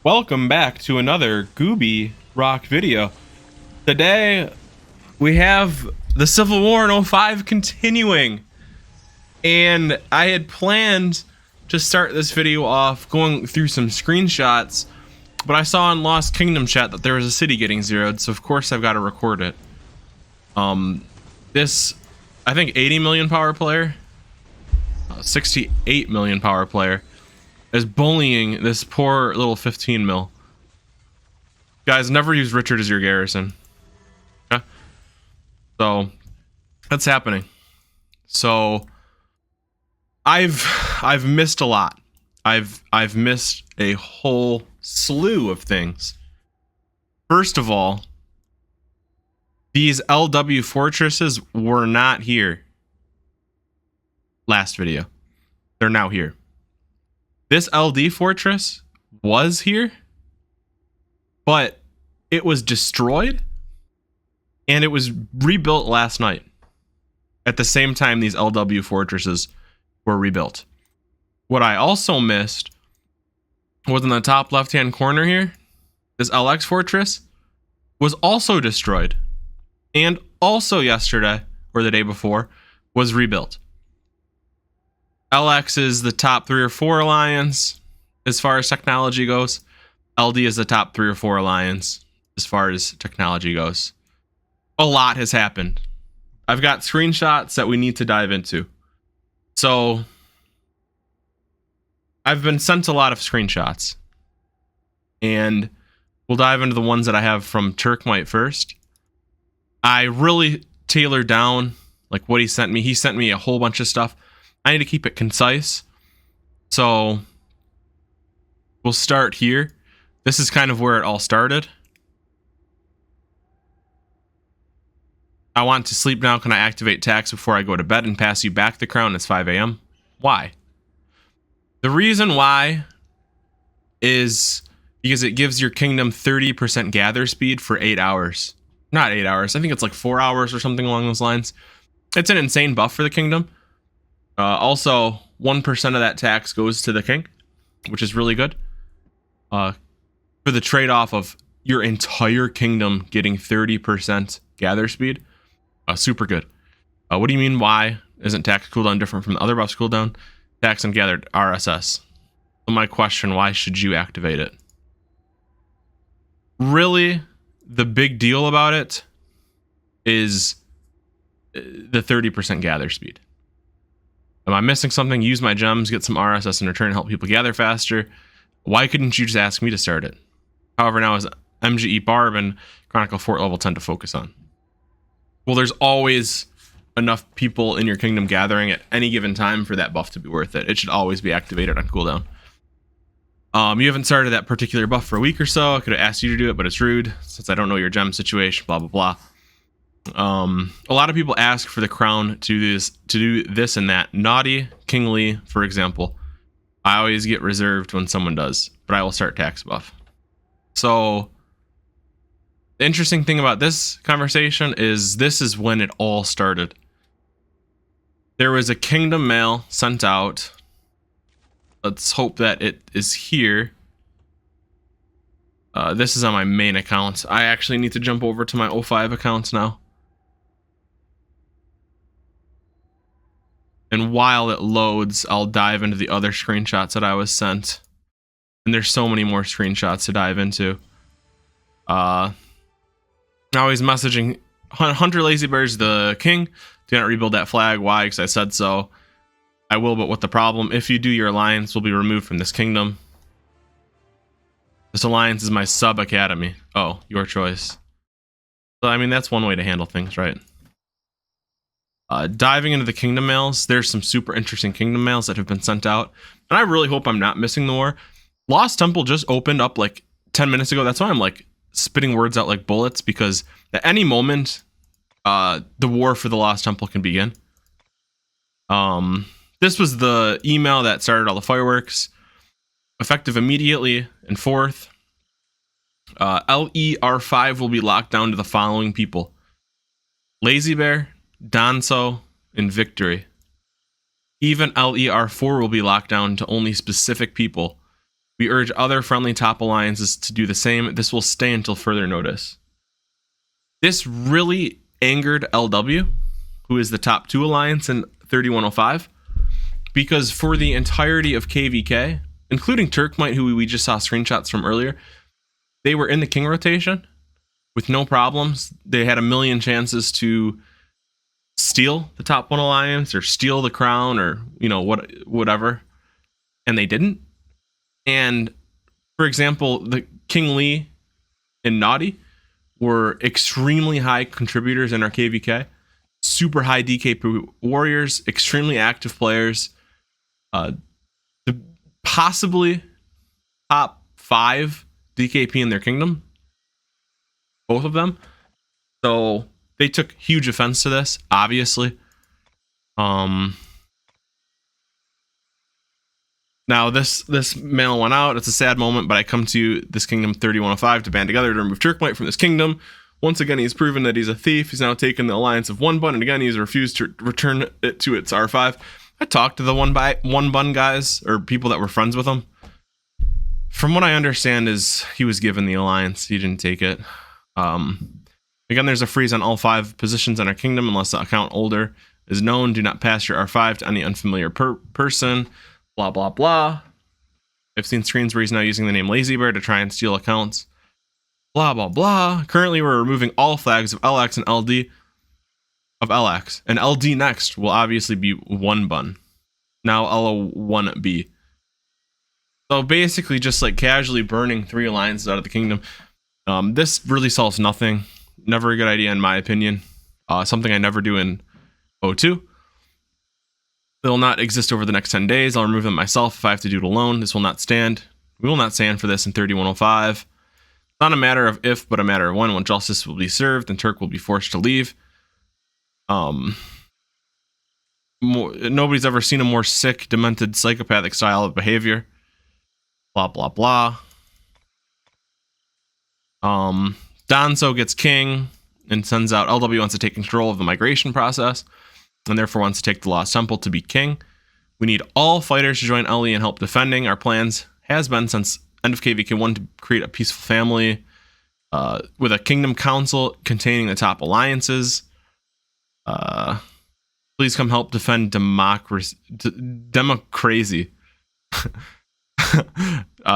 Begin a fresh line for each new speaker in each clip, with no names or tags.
Welcome back to another Gooby Rock video. Today we have the Civil War in 05 continuing, and I had planned to start this video off going through some screenshots, but I saw in Lost Kingdom chat that there was a city getting zeroed, so of course I've got to record it. This, I think 80 million power player, 68 million power player is bullying this poor little 15 mil. Guys, never use Richard as your garrison. Okay? So that's happening. So I've missed a lot. I've missed a whole slew of things. First of all, these LW fortresses were not here last video. They're now here. This LD fortress was here, but it was destroyed and it was rebuilt last night. At the same time, these LW fortresses were rebuilt. What I also missed was in the top left-hand corner here, this LX fortress was also destroyed. And also yesterday, or the day before, was rebuilt. LX is the top 3 or 4 alliance as far as technology goes. LD is the top 3 or 4 alliance as far as technology goes. A lot has happened. I've got screenshots that we need to dive into. So I've been sent a lot of screenshots, and we'll dive into the ones that I have from Turkmite first. I really tailored down like what he sent me. He sent me a whole bunch of stuff. I need to keep it concise. So we'll start here. This is kind of where it all started. I want to sleep now. Can I activate tax before I go to bed and pass you back the crown? It's 5 a.m. Why? The reason why is because it gives your kingdom 30% gather speed for 8 hours. Not 8 hours. I think it's like 4 hours or something along those lines. It's an insane buff for the kingdom. Also, 1% of that tax goes to the king, which is really good. For the trade-off of your entire kingdom getting 30% gather speed, super good. What do you mean, why isn't tax cooldown different from the other buffs cooldown? Tax and gathered RSS. So my question, why should you activate it? Really, the big deal about it is the 30% gather speed. Am I missing something? Use my gems, get some RSS in return, help people gather faster. Why couldn't you just ask me to start it? However, now is MGE Barb and Chronicle Fort level 10 to focus on. Well, there's always enough people in your kingdom gathering at any given time for that buff to be worth it. It should always be activated on cooldown. You haven't started that particular buff for a week or so. I could have asked you to do it, but it's rude since I don't know your gem situation, blah, blah, blah. A lot of people ask for the crown to do this and that. Naughty, kingly, for example. I always get reserved when someone does, but I will start tax buff. So the interesting thing about this conversation is this is when it all started. There was a kingdom mail sent out. Let's hope that it is here. This is on my main account. I actually need to jump over to my 05 account now. And while it loads, I'll dive into the other screenshots that I was sent. And there's so many more screenshots to dive into. Now he's messaging Hunter Lazy Bear's the king. Do not rebuild that flag. Why? Because I said so. I will, but what the problem? If you do, your alliance will be removed from this kingdom. This alliance is my sub academy. Oh, your choice. So, I mean, that's one way to handle things, right? Diving into the kingdom mails, there's some super interesting kingdom mails that have been sent out. And I really hope I'm not missing the war. Lost Temple just opened up like 10 minutes ago. That's why I'm like spitting words out like bullets, because at any moment, the war for the Lost Temple can begin. This was the email that started all the fireworks. Effective immediately and 4th. LER5 will be locked down to the following people: Lazy Bear, Danso, and Victory. Even LER4 will be locked down to only specific people. We urge other friendly top alliances to do the same. This will stay until further notice. This really angered LW, who is the top 2 alliance in 3105, because for the entirety of KVK, including Turkmite, who we just saw screenshots from earlier, they were in the king rotation with no problems. They had a million chances to steal the top 1 alliance or steal the crown or, whatever. And they didn't. And for example, the King Lee and Naughty were extremely high contributors in our KVK, super high DK warriors, extremely active players, possibly top 5 DKP in their kingdom, both of them. So they took huge offense to this, obviously. Now this mail went out. It's a sad moment, but I come to this kingdom 3105 to band together to remove Turkmite from this kingdom. Once again, he's proven that he's a thief. He's now taken the alliance of one bun, and again, he's refused to return it to its R5. I talked to the one bun guys, or people that were friends with him. From what I understand is he was given the alliance. He didn't take it. Again, there's a freeze on all 5 positions in our kingdom unless the account holder is known. Do not pass your R5 to any unfamiliar person. Blah, blah, blah. I've seen screens where he's now using the name Lazy Bear to try and steal accounts. Blah, blah, blah. Currently, we're removing all flags of LX and LD of LX. And LD next will obviously be 1 bun. Now LO1B. So basically just like casually burning 3 alliances out of the kingdom. This really solves nothing. Never a good idea in my opinion. Something I never do in O2. They'll not exist over the next 10 days. I'll remove them myself if I have to do it alone. This will not stand. We will not stand for this in 3105. It's not a matter of if, but a matter of when justice will be served and Turk will be forced to leave. Nobody's ever seen a more sick, demented, psychopathic style of behavior. Blah, blah, blah. Danso gets king and sends out LW wants to take control of the migration process and therefore wants to take the Lost Temple to be king. We need all fighters to join LE and help defending. Our plans has been since end of KVK1 to create a peaceful family with a kingdom council containing the top alliances. Please come help defend democracy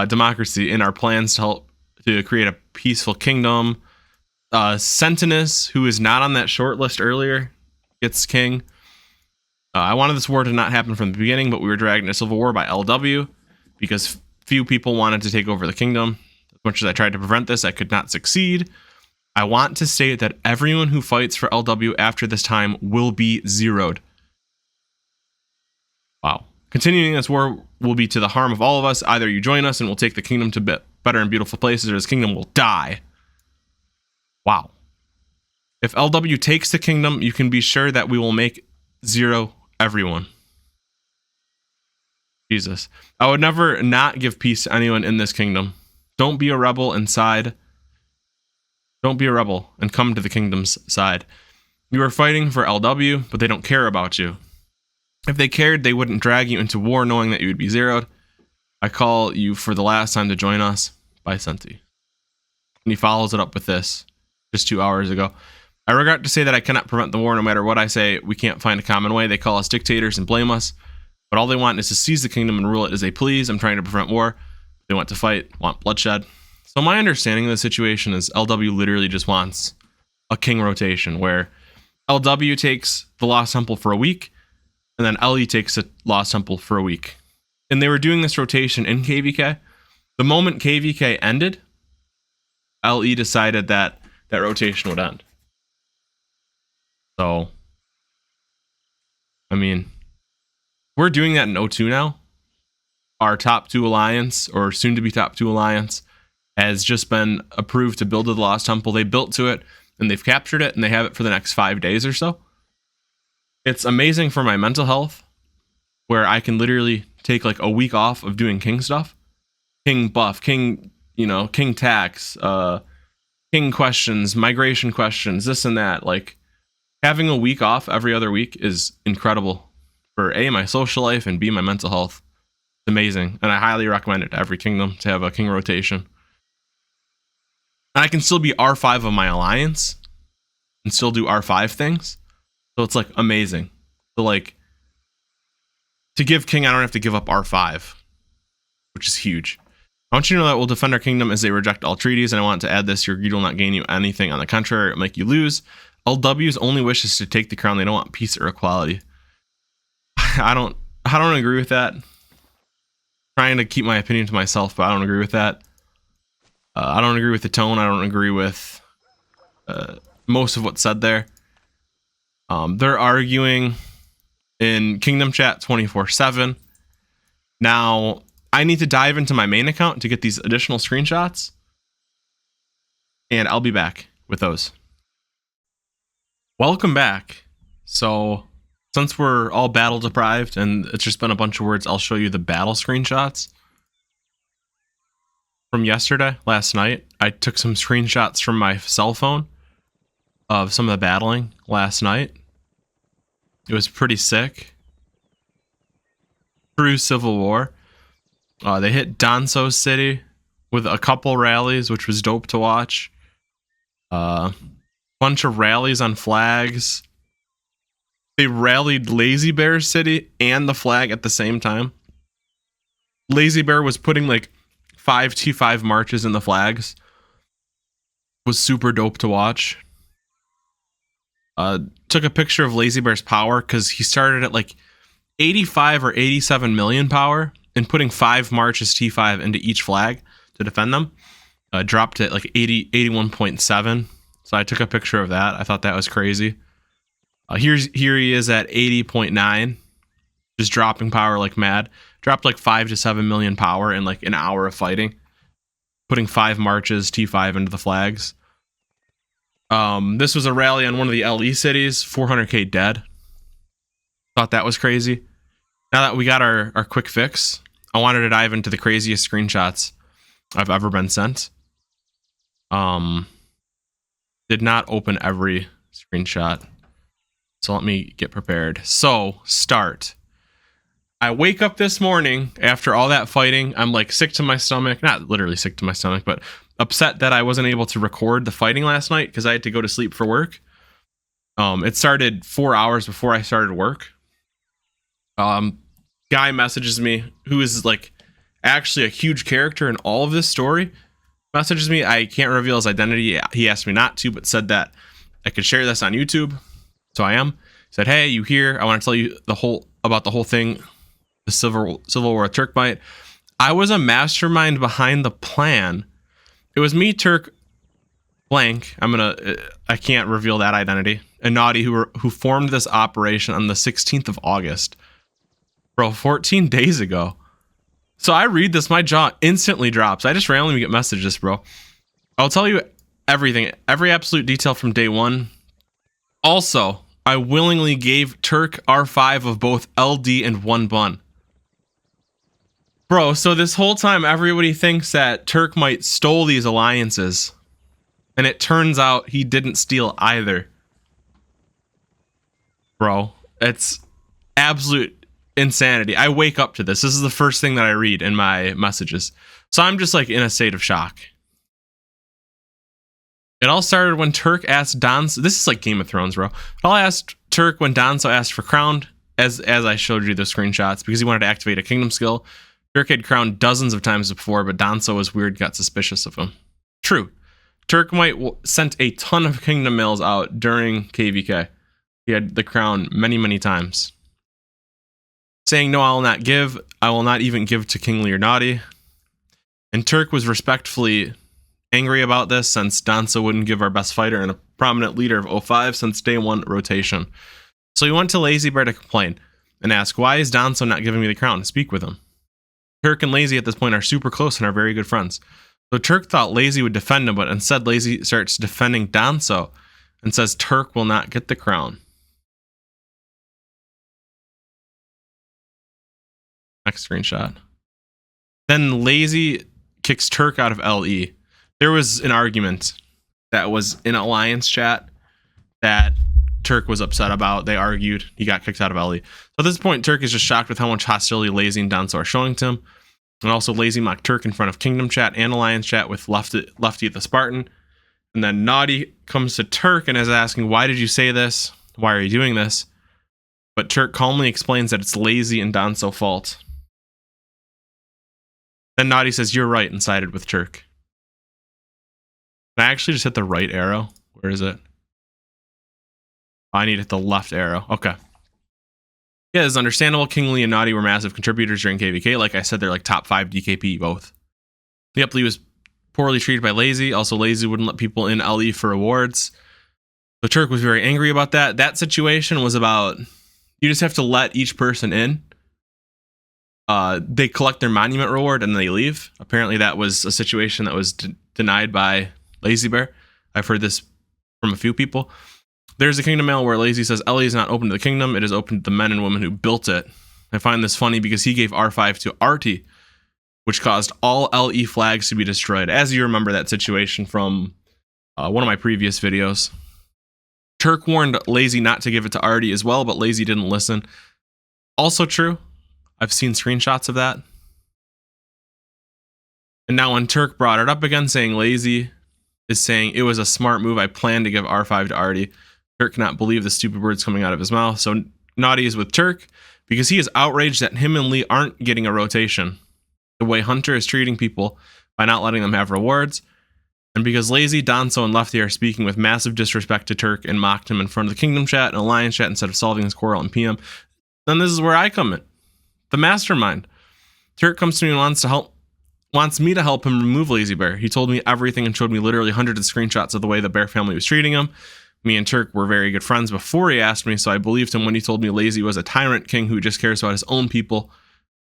democracy in our plans to help to create a peaceful kingdom. Sentinus, who is not on that short list earlier, gets king. I wanted this war to not happen from the beginning, but we were dragged into civil war by LW because few people wanted to take over the kingdom. As much as I tried to prevent this, I could not succeed. I want to state that everyone who fights for LW after this time will be zeroed. Wow. Continuing this war will be to the harm of all of us. Either you join us and we'll take the kingdom to better and beautiful places, or this kingdom will die. Wow. If LW takes the kingdom, you can be sure that we will make zero everyone. Jesus. I would never not give peace to anyone in this kingdom. Don't be a rebel inside. Don't be a rebel and come to the kingdom's side. You are fighting for LW, but they don't care about you. If they cared, they wouldn't drag you into war knowing that you would be zeroed. I call you for the last time to join us. By Senti. And he follows it up with this just 2 hours ago. I regret to say that I cannot prevent the war no matter what I say. We can't find a common way. They call us dictators and blame us. But all they want is to seize the kingdom and rule it as they please. I'm trying to prevent war. They want to fight, want bloodshed. So my understanding of the situation is LW literally just wants a king rotation where LW takes the Lost Temple for a week and then LE takes the Lost Temple for a week. And they were doing this rotation in KVK. The moment KVK ended, LE decided that that rotation would end. So, I mean, we're doing that in O2 now. Our top 2 alliance, or soon to be top 2 alliance, has just been approved to build the Lost Temple. They built to it and they've captured it and they have it for the next 5 days or so. It's amazing for my mental health where I can literally take like a week off of doing king stuff. King buff, king, king tax, king questions, migration questions, this and that. Like having a week off every other week is incredible for A, my social life, and B, my mental health. It's amazing, and I highly recommend it to every kingdom to have a king rotation. And I can still be R5 of my alliance and still do R5 things. So it's like amazing. So like to give king, I don't have to give up R5, which is huge. I want you to know that we'll defend our kingdom as they reject all treaties, and I want to add this: your greed will not gain you anything. On the contrary, it will make you lose. LW's only wish is to take the crown. They don't want peace or equality. I don't agree with that. Trying to keep my opinion to myself, but I don't agree with that. I don't agree with the tone. I don't agree with most of what's said there. They're arguing in Kingdom Chat 24/7. Now, I need to dive into my main account to get these additional screenshots, and I'll be back with those. Welcome back. So, since we're all battle deprived and it's just been a bunch of words, I'll show you the battle screenshots from last night. I took some screenshots from my cell phone of some of the battling last night. It was pretty sick. True civil war. They hit Danso City with a couple rallies, which was dope to watch. Bunch of rallies on flags. They rallied Lazy Bear City and the flag at the same time. Lazy Bear was putting like 5 T5 marches in the flags. Was super dope to watch. Took a picture of Lazy Bear's power because he started at like 85 or 87 million power and putting 5 marches T5 into each flag to defend them. Dropped it like 81.7. So I took a picture of that. I thought that was crazy. Here he is at 80.9, just dropping power like mad. Dropped like 5 to 7 million power in like an hour of fighting, putting 5 marches T5 into the flags. This was a rally on one of the LE cities, 400k dead. Thought that was crazy. Now that we got our quick fix, I wanted to dive into the craziest screenshots I've ever been sent. Did not open every screenshot. So let me get prepared. So, start. I wake up this morning after all that fighting. I'm like sick to my stomach. Not literally sick to my stomach, but upset that I wasn't able to record the fighting last night because I had to go to sleep for work. It started 4 hours before I started work. Guy messages me, who is like actually a huge character in all of this story. Messages me. I can't reveal his identity. He asked me not to, but said that I could share this on YouTube. So I am. Said, hey, you here? I want to tell you about the whole thing, the Civil War of Turkmite. I was a mastermind behind the plan. It was me, Turk, blank. I can't reveal that identity. And Naughty, who formed this operation on the 16th of August. Bro, 14 days ago. So I read this, my jaw instantly drops. I just randomly get messages, bro. I'll tell you everything, every absolute detail from day one. Also, I willingly gave Turk R5 of both LD and 1 bun. Bro, so this whole time everybody thinks that Turk might stole these alliances. And it turns out he didn't steal either. Bro, it's absolute insanity. I wake up to this. This is the first thing that I read in my messages. So I'm just like in a state of shock. It all started when Turk asked Danso. This is like Game of Thrones, bro. It all asked Turk when Danso asked for crowned, as I showed you the screenshots, because he wanted to activate a kingdom skill. Turk had crowned dozens of times before, but Danso was weird, got suspicious of him. True. Turk might sent a ton of kingdom mails out during KVK. He had the crown many, many times. Saying, no, I will not give. I will not even give to King Leonardi. And Turk was respectfully angry about this since Danso wouldn't give our best fighter and a prominent leader of 05 since day 1 rotation. So he went to Lazy Bear to complain and ask, why is Danso not giving me the crown? Speak with him. Turk and Lazy at this point are super close and are very good friends. So Turk thought Lazy would defend him, but instead Lazy starts defending Danso and says Turk will not get the crown. Next screenshot. Then Lazy kicks Turk out of LE. There was an argument that was in Alliance chat that Turk was upset about. They argued. He got kicked out of LE. So at this point, Turk is just shocked with how much hostility Lazy and Danzo are showing to him. And also Lazy mocked Turk in front of Kingdom Chat and Alliance Chat with Lefty the Spartan. And then Naughty comes to Turk and is asking, why did you say this? Why are you doing this? But Turk calmly explains that it's Lazy and Danzo's fault. Then Naughty says, you're right, and sided with Turk. Can I actually just hit the right arrow? Where is it? I need to hit the left arrow. Okay. Yeah, it's understandable. King Lee and Naughty were massive contributors during KVK. Like I said, they're like top 5 DKP both. Yep, Lee was poorly treated by Lazy. Also, Lazy wouldn't let people in LE for awards. So Turk was very angry about that. That situation was about, you just have to let each person in. They collect their monument reward and they leave. Apparently that was a situation that was denied by Lazy Bear. I've heard this from a few people. There's a kingdom mail where Lazy says LE is not open to the kingdom. It is open to the men and women who built it. I find this funny because he gave R5 to Artie, which caused all LE flags to be destroyed. As you remember that situation from one of my previous videos. Turk warned Lazy not to give it to Artie as well, but Lazy didn't listen. Also true. I've seen screenshots of that. And now when Turk brought it up again, saying Lazy is saying it was a smart move. I planned to give R5 to Artie. Turk cannot believe the stupid words coming out of his mouth. So Naughty is with Turk because he is outraged that him and Lee aren't getting a rotation the way Hunter is treating people by not letting them have rewards. And because Lazy, Danzo, and Lefty are speaking with massive disrespect to Turk and mocked him in front of the Kingdom Chat and Alliance Chat instead of solving his quarrel in PM, then this is where I come in. The mastermind. Turk comes to me and wants me to help him remove Lazy Bear. He told me everything and showed me literally hundreds of screenshots of the way the Bear family was treating him. Me and Turk were very good friends before he asked me, so I believed him when he told me Lazy was a tyrant king who just cares about his own people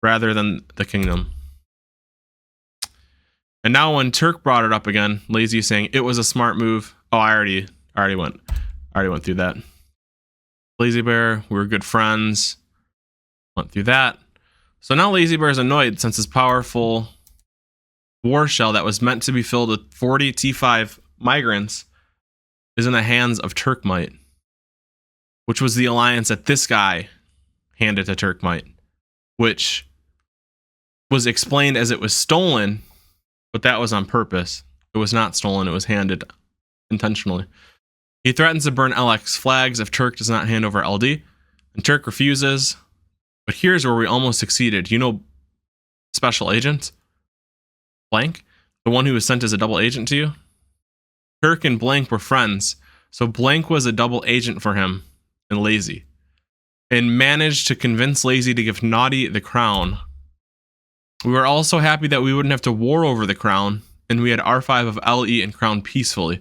rather than the kingdom. And now when Turk brought it up again, Lazy is saying it was a smart move. Oh, I already went through that. Lazy Bear, we were good friends. Went through that. So now Lazy Bear is annoyed since his powerful war shell that was meant to be filled with 40 T5 migrants is in the hands of Turkmite, which was the alliance that this guy handed to Turkmite, which was explained as it was stolen, but that was on purpose. It was not stolen, it was handed intentionally. He threatens to burn LX flags if Turk does not hand over LD, and Turk refuses. But here's where we almost succeeded. You know Special Agent? Blank? The one who was sent as a double agent to you? Turk and Blank were friends, so Blank was a double agent for him and Lazy, and managed to convince Lazy to give Naughty the crown. We were also happy that we wouldn't have to war over the crown, and we had R5 of LE and crown peacefully.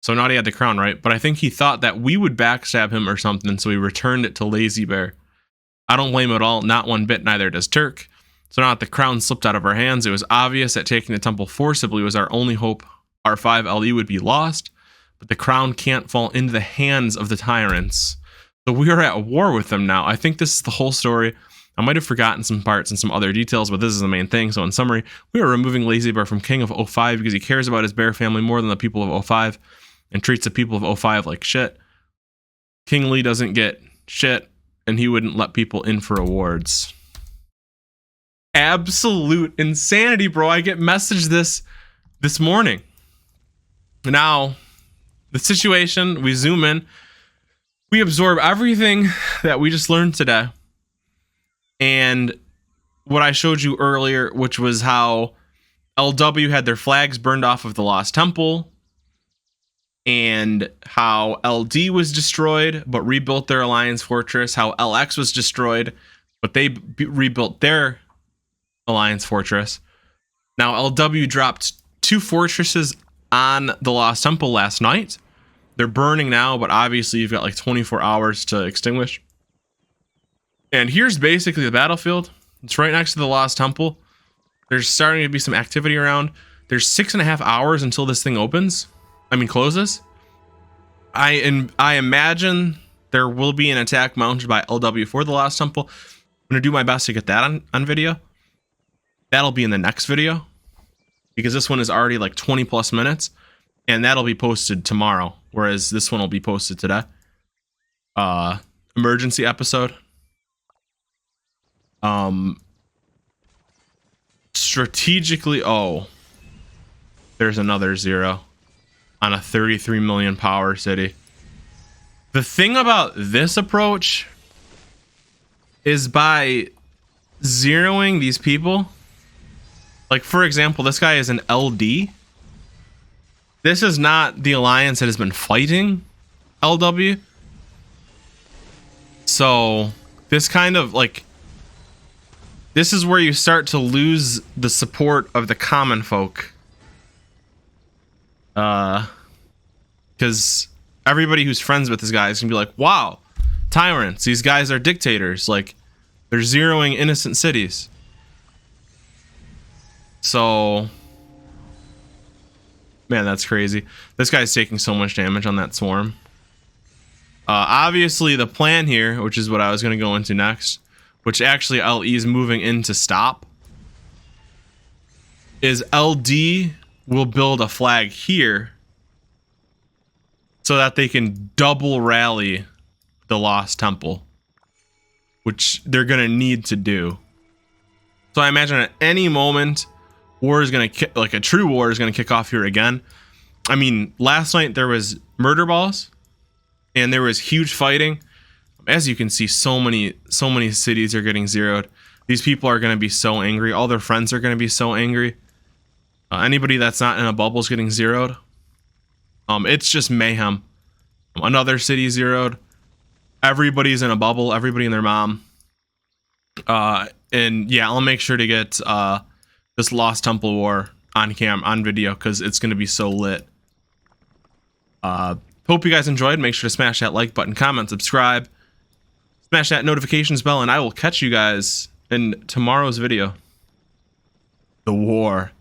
So Naughty had the crown, right? But I think he thought that we would backstab him or something, so he returned it to Lazy Bear. I don't blame him at all, not one bit, neither does Turk. So now that the crown slipped out of our hands, it was obvious that taking the temple forcibly was our only hope. R5 LE would be lost, but the crown can't fall into the hands of the tyrants. So we are at war with them now. I think this is the whole story. I might have forgotten some parts and some other details, but this is the main thing. So in summary, we are removing Lazy Bear from King of 05 because he cares about his bear family more than the people of 05 and treats the people of 05 like shit. King Lee doesn't get shit, and he wouldn't let people in for awards. Absolute insanity, bro. I get messaged this morning. Now, the situation, we zoom in, we absorb everything that we just learned today. And what I showed you earlier, which was how LW had their flags burned off of the Lost Temple, and how LD was destroyed, but rebuilt their Alliance Fortress, how LX was destroyed, but they rebuilt their Alliance Fortress. Now, LW dropped 2 fortresses on the Lost Temple last night. They're burning now, but obviously you've got like 24 hours to extinguish. And here's basically the battlefield. It's right next to the Lost Temple. There's starting to be some activity around. There's 6.5 hours until this thing closes. I imagine there will be an attack mounted by LW for the Lost Temple. I'm going to do my best to get that on video. That'll be in the next video, because this one is already like 20 plus minutes, and that'll be posted tomorrow, whereas this one will be posted today. emergency episode. Strategically, oh, there's another 0 on a 33 million power city. The thing about this approach is by zeroing these people, like for example, this guy is an LD. This is not the alliance that has been fighting LW. So this kind of like, this is where you start to lose the support of the common folk. Because everybody who's friends with this guy is gonna be like, wow, tyrants, these guys are dictators, like they're zeroing innocent cities. So man, that's crazy. This guy's taking so much damage on that swarm. Obviously the plan here, which is what I was going to go into next, which actually LE is moving in to stop, is LD will build a flag here so that they can double rally the Lost Temple, which they're going to need to do. So I imagine at any moment, war is going to kick, like a true war is going to kick off here again. I mean, last night there was murder balls and there was huge fighting. As you can see, so many cities are getting zeroed. These people are going to be so angry. All their friends are going to be so angry. Anybody that's not in a bubble is getting zeroed. It's just mayhem. Another city zeroed. Everybody's in a bubble. Everybody and their mom. And yeah, I'll make sure to get this Lost Temple War on video, because it's going to be so lit. Hope you guys enjoyed. Make sure to smash that like button, comment, subscribe, smash that notifications bell, and I will catch you guys in tomorrow's video. The war